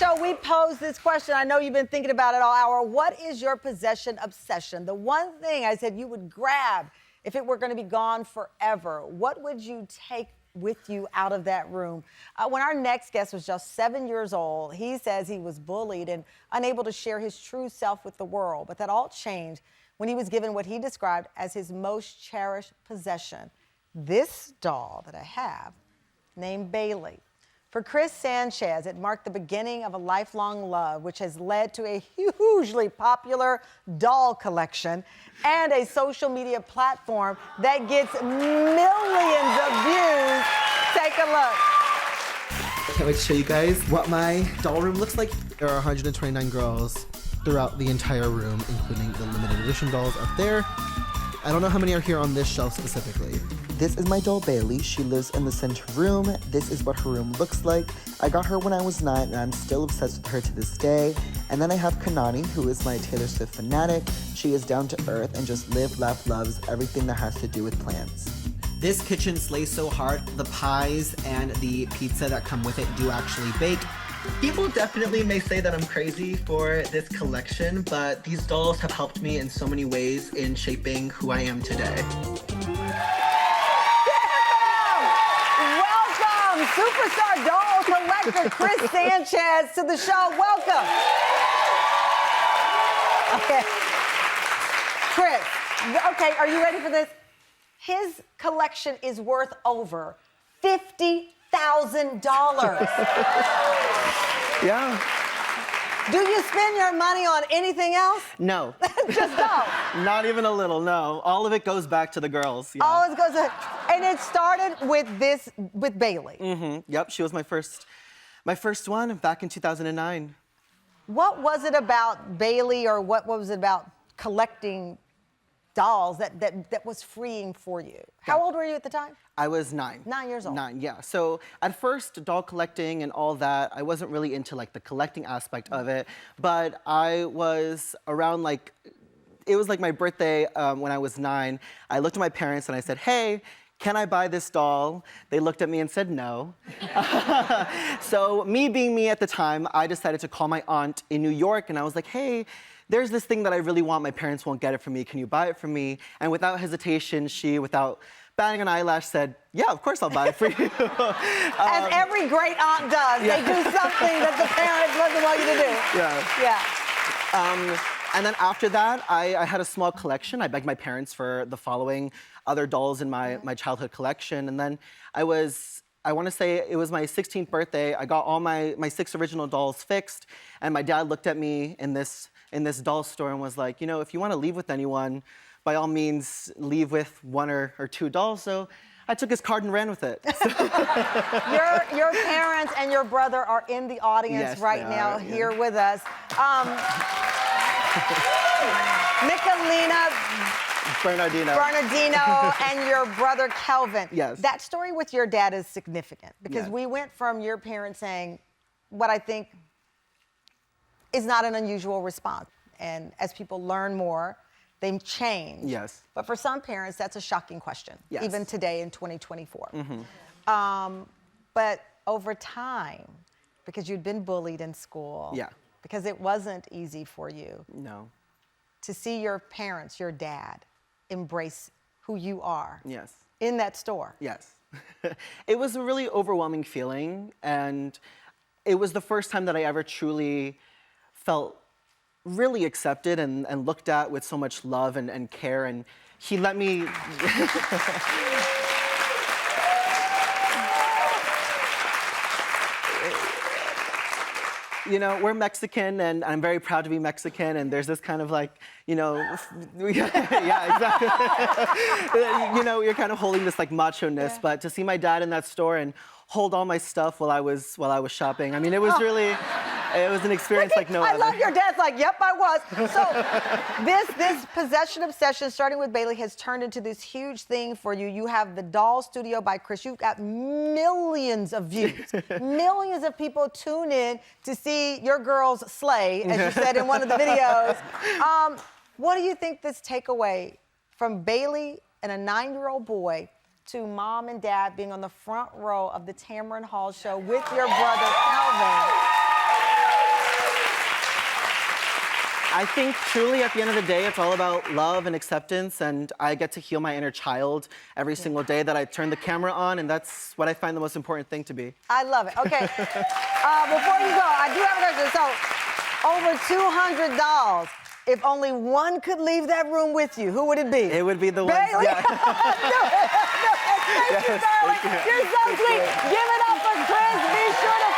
show, we pose this question. I know you've been thinking about it all hour. What is your possession obsession? The one thing I said you would grab if it were going to be gone forever. What would you take with you out of that room? When our next guest was just 7 years old, he says he was bullied and unable to share his true self with the world. But that all changed when he was given what he described as his most cherished possession. This doll that I have, named Bailey. For Chris Sanchez, it marked the beginning of a lifelong love, which has led to a hugely popular doll collection and a social media platform that gets millions of views. Take a look. Can't wait to show you guys what my doll room looks like. There are 129 girls throughout the entire room, including the limited edition dolls up there. I don't know how many are here on this shelf specifically. This is my doll Bailey. She lives in the center room. This is what her room looks like. I got her when I was 9 and I'm still obsessed with her to this day. And then I have Kanani, who is my Taylor Swift fanatic. She is down to earth and just live, laugh, loves everything that has to do with plants. This kitchen slays so hard. The pies and the pizza that come with it do actually bake. People definitely may say that I'm crazy for this collection, but these dolls have helped me in so many ways in shaping who I am today. Welcome, superstar doll collector Chris Sanchez to the show. Welcome. Okay. Chris, okay, are you ready for this? His collection is worth over $50,000. Yeah. Do you spend your money on anything else? No. Just don't. Not even a little, no. All of it goes back to the girls. Yeah. All it goes, and it started with Bailey. Mm-hmm. Yep, she was my first one back in 2009. What was it about Bailey, or what was it about collecting dolls that was freeing for you? How old were you at the time? I was 9. 9 years old. 9, yeah. So at first, doll collecting and all that, I wasn't really into like the collecting aspect of it, but I was around it was like my birthday when I was 9. I looked at my parents and I said, hey, can I buy this doll? They looked at me and said no. So me being me at the time, I decided to call my aunt in New York and I was like, hey, there's this thing that I really want. My parents won't get it for me. Can you buy it for me? And without hesitation, she, without batting an eyelash, said, yeah, of course I'll buy it for you. As every great aunt does. Yeah. They do something that the parents doesn't want you to do. Yeah. Yeah. And then after that, I had a small collection. I begged my parents for the following other dolls in my childhood collection. And then I want to say it was my 16th birthday. I got all my 6 original dolls fixed. And my dad looked at me in this doll store and was like, you know, if you want to leave with anyone, by all means, leave with 1 or 2 dolls. So I took his card and ran with it. Your parents and your brother are in the audience right now here with us. Michelina Bernardino and your brother Kelvin. Yes. That story with your dad is significant because we went from your parents saying what I think is not an unusual response. And as people learn more, they change. Yes. But for some parents, that's a shocking question, even today in 2024. Mm-hmm. But over time, because you'd been bullied in school, because it wasn't easy for you. No. To see your parents, your dad, embrace who you are. Yes. In that store. Yes. It was a really overwhelming feeling, and it was the first time that I ever truly felt really accepted and looked at with so much love and care, and he let me... You know, we're Mexican, and I'm very proud to be Mexican, and there's this kind of like, you know, yeah, exactly. You know, you're kind of holding this like macho-ness, but to see my dad in that store and hold all my stuff while I was shopping, I mean, it was really... It was an experience like no other. I love your dad's like, yep, I was. So this possession obsession, starting with Bailey, has turned into this huge thing for you. You have the Doll Studio by Chris. You've got millions of views. Millions of people tune in to see your girls slay, as you said in one of the videos. What do you think this takeaway from Bailey and a 9-year-old boy to mom and dad being on the front row of the Tamron Hall show with your brother, Calvin? I think truly at the end of the day, it's all about love and acceptance, and I get to heal my inner child every single day that I turn the camera on, and that's what I find the most important thing to be. I love it. Okay. Before you go, I do have a question. So, over $200. If only one could leave that room with you, who would it be? It would be the one. Bailey? Yeah. Thank you, darling. You're so sweet. Give it up for Chris. Be sure to